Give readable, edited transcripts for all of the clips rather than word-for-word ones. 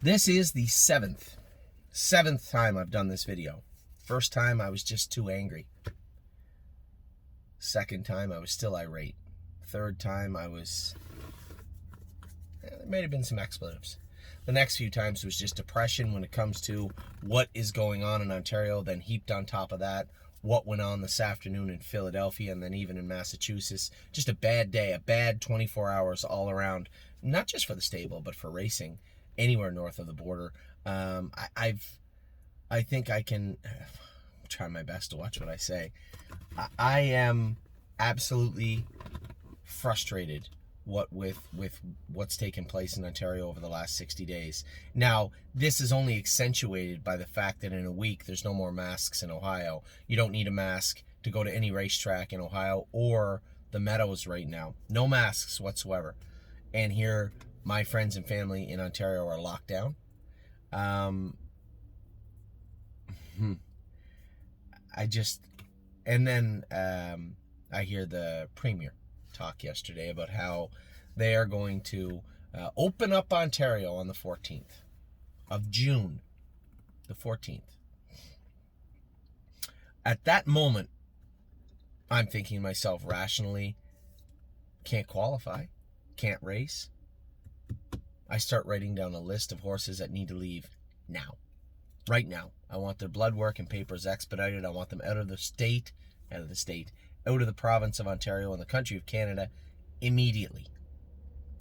This is the seventh time I've done this video. First time I was just too angry. Second time I was still irate. Third time I was, there may have been some expletives. The next few times was just depression when it comes to what is going on in Ontario, then heaped on top of that, what went on this afternoon in Philadelphia and then even in Massachusetts. Just a bad day, a bad 24 hours all around, not just for the stable, but for racing anywhere north of the border. I think I can try my best to watch what I say. I am absolutely frustrated with what's taken place in Ontario over the last 60 days. Now, this is only accentuated by the fact that in a week there's no more masks in Ohio. You don't need a mask to go to any racetrack in Ohio or the Meadows right now. No masks whatsoever. And here, my friends and family in Ontario are locked down. I hear the Premier talk yesterday about how they are going to open up Ontario on the 14th of June. The 14th. At that moment, I'm thinking to myself rationally, can't qualify, can't race. I start writing down a list of horses that need to leave now. Right now. I want their blood work and papers expedited. I want them out of the province of Ontario and the country of Canada immediately.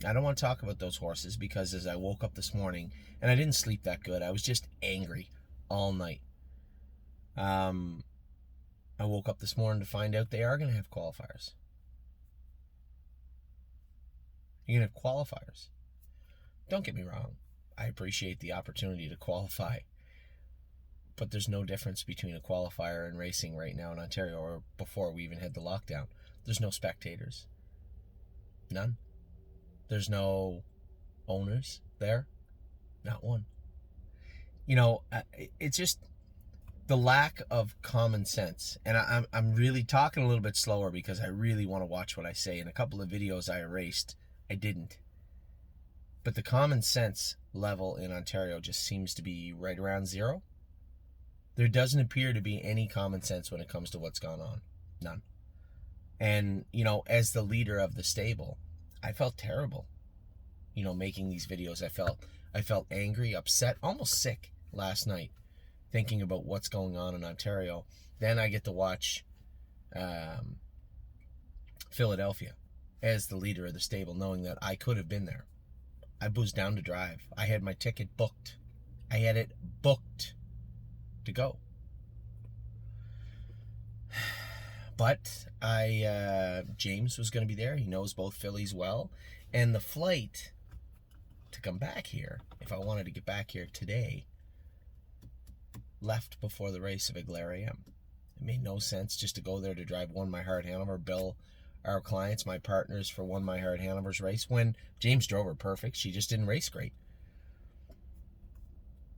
I don't want to talk about those horses because as I woke up this morning, and I didn't sleep that good, I was just angry all night. I woke up this morning to find out they are going to have qualifiers. You're going to have qualifiers. Don't get me wrong. I appreciate the opportunity to qualify. But there's no difference between a qualifier and racing right now in Ontario or before we even had the lockdown. There's no spectators. None. There's no owners there. Not one. You know, it's just the lack of common sense. And I'm really talking a little bit slower because I really want to watch what I say. In a couple of videos I erased, I didn't. But the common sense level in Ontario just seems to be right around zero. There doesn't appear to be any common sense when it comes to what's gone on. None. And, you know, as the leader of the stable, I felt terrible, you know, making these videos. I felt angry, upset, almost sick last night thinking about what's going on in Ontario. Then I get to watch Philadelphia as the leader of the stable, knowing that I could have been there. I was down to drive. I had my ticket booked. I had it booked to go. But James was going to be there. He knows both fillies well. And the flight to come back here, if I wanted to get back here today, left before the race of Eagle AM. It made no sense just to go there to drive One My Heart Hanover, bill our clients, my partners, for One My Heart Hanover's race when James drove her perfect. She just didn't race great.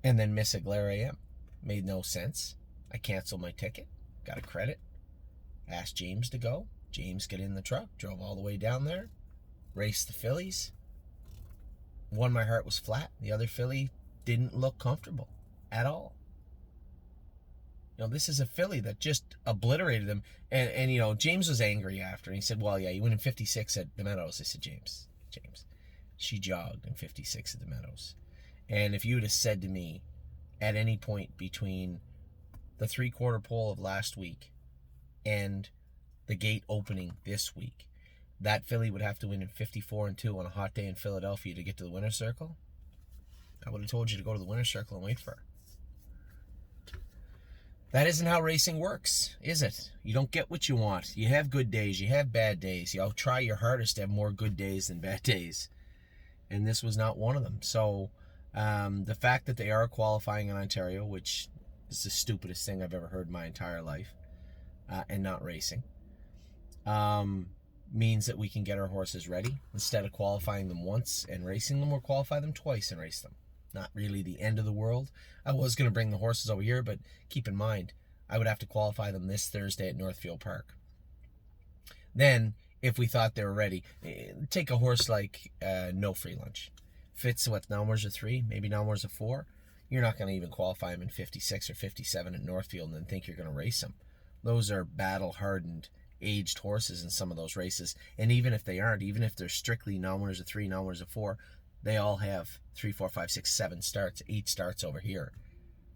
And then miss Eagle AM. Made no sense. I canceled my ticket, got a credit, asked James to go. James got in the truck, drove all the way down there, raced the fillies. One My Heart was flat. The other filly didn't look comfortable at all. You know, this is a filly that just obliterated them. And you know, James was angry after. And he said, well, yeah, you went in 56 at the Meadows. I said, James, she jogged in 56 at the Meadows. And if you would have said to me at any point between the 3/4 pole of last week and the gate opening this week, that filly would have to win in 54-2 on a hot day in Philadelphia to get to the winner's circle, I would have told you to go to the winner's circle and wait for her. That isn't how racing works, is it? You don't get what you want. You have good days, you have bad days. You'll try your hardest to have more good days than bad days. And this was not one of them. So the fact that they are qualifying in Ontario, which is the stupidest thing I've ever heard in my entire life, and not racing, means that we can get our horses ready. Instead of qualifying them once and racing them, we'll qualify them twice and race them. Not really the end of the world. I was going to bring the horses over here, but keep in mind, I would have to qualify them this Thursday at Northfield Park. Then, if we thought they were ready, take a horse like No Free Lunch. Fitz, what, Nalmor's a 3, maybe Nalmor's a 4. You're not going to even qualify him in 56 or 57 at Northfield and then think you're going to race him. Those are battle-hardened, aged horses in some of those races. And even if they aren't, even if they're strictly Nalmor's a 3, Nalmor's a 4, they all have 3, 4, 5, 6, 7 starts, 8 starts over here.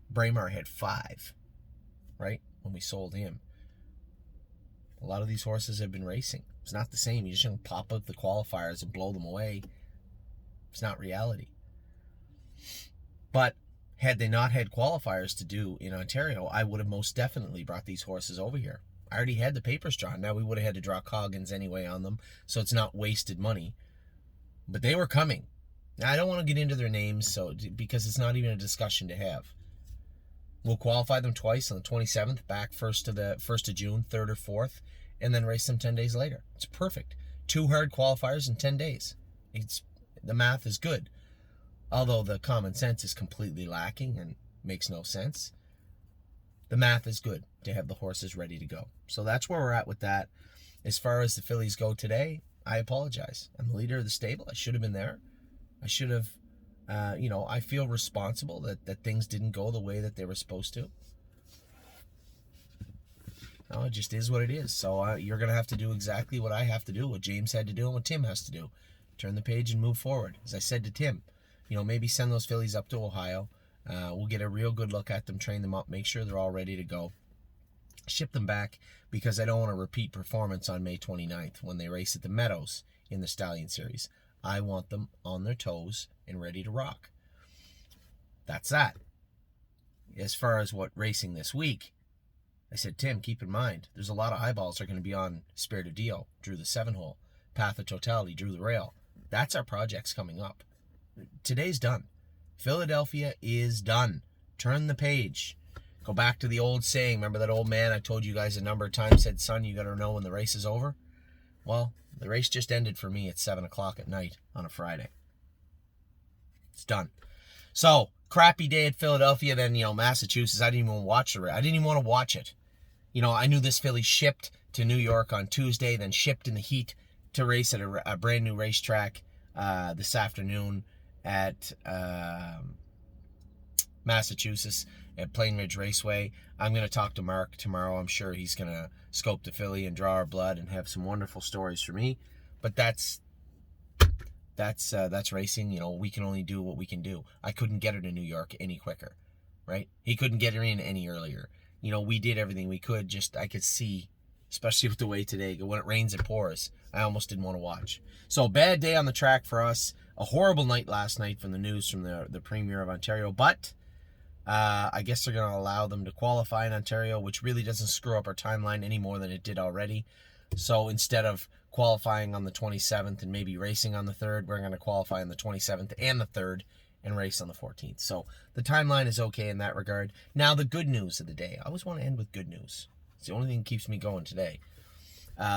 Braemar had 5, right, when we sold him. A lot of these horses have been racing. It's not the same. You just don't pop up the qualifiers and blow them away. It's not reality. But had they not had qualifiers to do in Ontario, I would have most definitely brought these horses over here. I already had the papers drawn. Now we would have had to draw Coggins anyway on them, so it's not wasted money. But they were coming. Now, I don't want to get into their names because it's not even a discussion to have. We'll qualify them twice on the 27th, back 1st of June, 3rd or 4th, and then race them 10 days later. It's perfect. 2 hard qualifiers in 10 days. The math is good. Although the common sense is completely lacking and makes no sense. The math is good to have the horses ready to go. So that's where we're at with that. As far as the fillies go today, I apologize. I'm the leader of the stable. I should have been there. I should have, I feel responsible that things didn't go the way that they were supposed to. No, it just is what it is. So you're going to have to do exactly what I have to do, what James had to do, and what Tim has to do. Turn the page and move forward. As I said to Tim, maybe send those fillies up to Ohio. We'll get a real good look at them, train them up, make sure they're all ready to go. Ship them back because I don't want a repeat performance on May 29th when they race at the Meadows in the Stallion Series. I want them on their toes and ready to rock. That's that. As far as what racing this week, I said, Tim, keep in mind, there's a lot of eyeballs that are going to be on Spirit of Dio, drew the 7-hole. Path of Totality, drew the rail. That's our projects coming up. Today's done. Philadelphia is done. Turn the page. Go back to the old saying. Remember that old man I told you guys a number of times said, son, you got to know when the race is over? Well, the race just ended for me at 7 o'clock at night on a Friday. It's done. So, crappy day at Philadelphia, then, Massachusetts. I didn't even watch the race. I didn't even want to watch it. I knew this filly shipped to New York on Tuesday, then shipped in the heat to race at a brand new racetrack this afternoon at Massachusetts at Plain Ridge Raceway. I'm going to talk to Mark tomorrow. I'm sure he's going to scope the filly and draw our blood and have some wonderful stories for me. But that's racing. We can only do what we can do. I couldn't get her to New York any quicker, right? He couldn't get her in any earlier. We did everything we could. Just I could see, especially with the way today, when it rains and pours, I almost didn't want to watch. So bad day on the track for us. A horrible night last night from the news from the Premier of Ontario. But I guess they're going to allow them to qualify in Ontario, which really doesn't screw up our timeline any more than it did already. So instead of qualifying on the 27th and maybe racing on the 3rd, we're going to qualify on the 27th and the 3rd and race on the 14th. So the timeline is okay in that regard. Now the good news of the day. I always want to end with good news. It's the only thing that keeps me going today.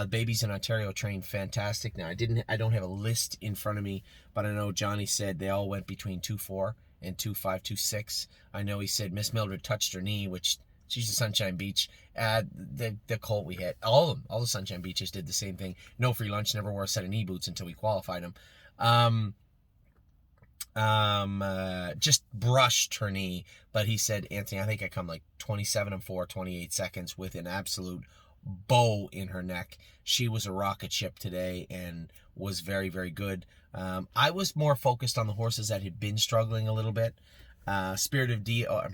Babies in Ontario trained fantastic. Now I don't have a list in front of me, but I know Johnny said they all went between 2.4 and 2.5, 2.6. I know he said Miss Mildred touched her knee, which she's a Sunshine Beach. The colt we had, all the Sunshine Beaches did the same thing. No free lunch, never wore a set of knee boots until we qualified them. Just brushed her knee, but he said, Anthony, I think I come like 27 and 4, 28 seconds with an absolute bow in her neck. She was a rocket ship today and was very, very good. I was more focused on the horses that had been struggling a little bit. Spirit of Dio.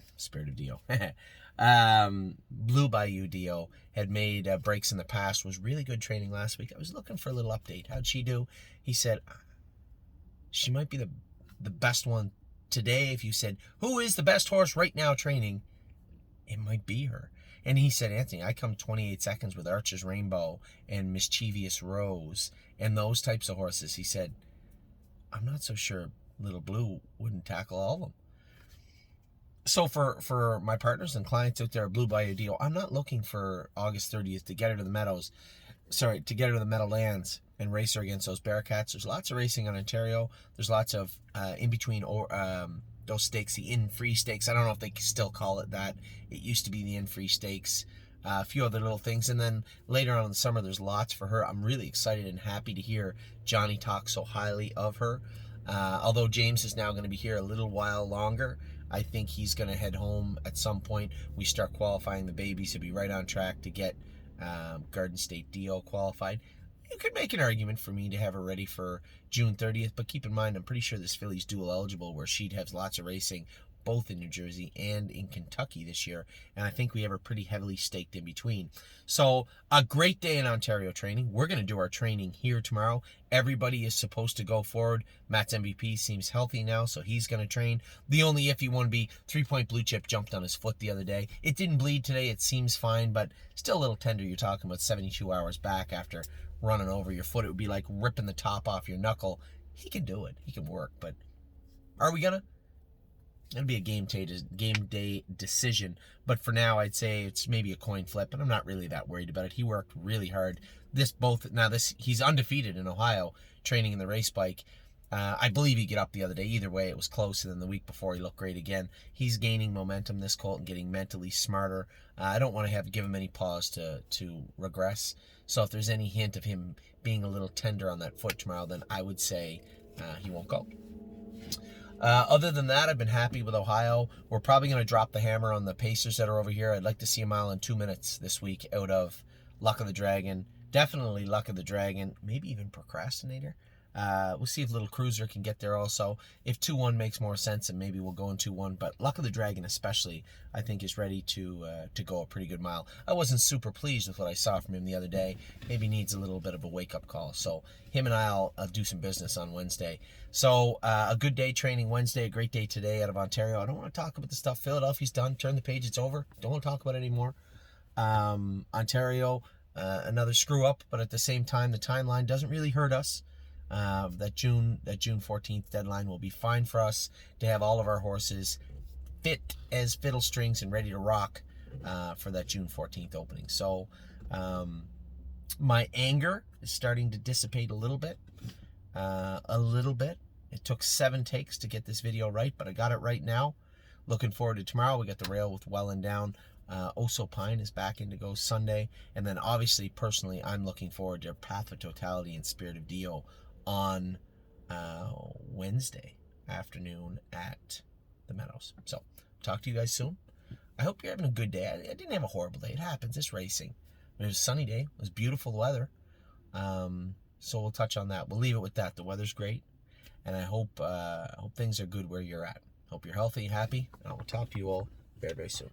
Blue Bayou Dio had made breaks in the past, was really good training last week. I was looking for a little update. How'd she do? He said she might be the best one today. If you said, who is the best horse right now training, it might be her. And he said, Anthony, I come 28 seconds with Archer's Rainbow and Mischievous Rose and those types of horses. He said, I'm not so sure Little Blue wouldn't tackle all of them. So for my partners and clients out there at Blue Bayou Dio, I'm not looking for August 30th to get her to the Meadows. To get her to the Meadowlands and race her against those Bearcats. There's lots of racing in Ontario. There's lots of in between those stakes, the in-free stakes. I don't know if they still call it that. It used to be the in-free stakes. A few other little things. And then later on in the summer, there's lots for her. I'm really excited and happy to hear Johnny talk so highly of her. Although James is now going to be here a little while longer, I think he's going to head home at some point. We start qualifying the babies to be right on track to get Garden State DO qualified. You could make an argument for me to have her ready for June 30th, but keep in mind, I'm pretty sure this filly's dual eligible, where she'd have lots of racing both in New Jersey and in Kentucky this year, and I think we have her pretty heavily staked in between. So a great day in Ontario training. We're going to do our training here tomorrow. Everybody is supposed to go forward. Matt's MVP seems healthy now, so he's going to train. The only iffy one would be 3-Point Blue Chip jumped on his foot the other day. It didn't bleed today. It seems fine, but still a little tender. You're talking about 72 hours back after running over your foot. It would be like ripping the top off your knuckle. He can do it. He can work, but are we going to? It'll be a game day decision, but for now, I'd say it's maybe a coin flip, and I'm not really that worried about it. He worked really hard. He's undefeated in Ohio, training in the race bike. I believe he got up the other day. Either way, it was close, and then the week before, he looked great again. He's gaining momentum, this colt, and getting mentally smarter. I don't want to give him any pause to regress, so if there's any hint of him being a little tender on that foot tomorrow, then I would say he won't go. Other than that, I've been happy with Ohio. We're probably going to drop the hammer on the pacers that are over here. I'd like to see a mile in 2 minutes this week out of Luck of the Dragon. Definitely Luck of the Dragon. Maybe even Procrastinator. We'll see if Little Cruiser can get there also. If 2-1 makes more sense, then maybe we'll go in 2-1. But Luck of the Dragon especially, I think, is ready to go a pretty good mile. I wasn't super pleased with what I saw from him the other day. Maybe needs a little bit of a wake-up call. So him and I'll do some business on Wednesday. So a good day training Wednesday, a great day today out of Ontario. I don't want to talk about the stuff. Philadelphia's done. Turn the page. It's over. Don't want to talk about it anymore. Ontario, another screw up, but at the same time, the timeline doesn't really hurt us. That June 14th deadline will be fine for us to have all of our horses fit as fiddle strings and ready to rock for that June 14th opening. So my anger is starting to dissipate a little bit. It took 7 takes to get this video right, but I got it right now. Looking forward to tomorrow. We got the rail with Welland down. Oso Pine is back in to go Sunday. And then obviously, personally, I'm looking forward to Path of Totality and Spirit of Dio on Wednesday afternoon at the Meadows. So, talk to you guys soon. I hope you're having a good day. I didn't have a horrible day. It happens. It's racing. It was a sunny day. It was beautiful weather. So we'll touch on that. We'll leave it with that. The weather's great. And I hope things are good where you're at. Hope you're healthy, happy. And I will talk to you all very, very soon.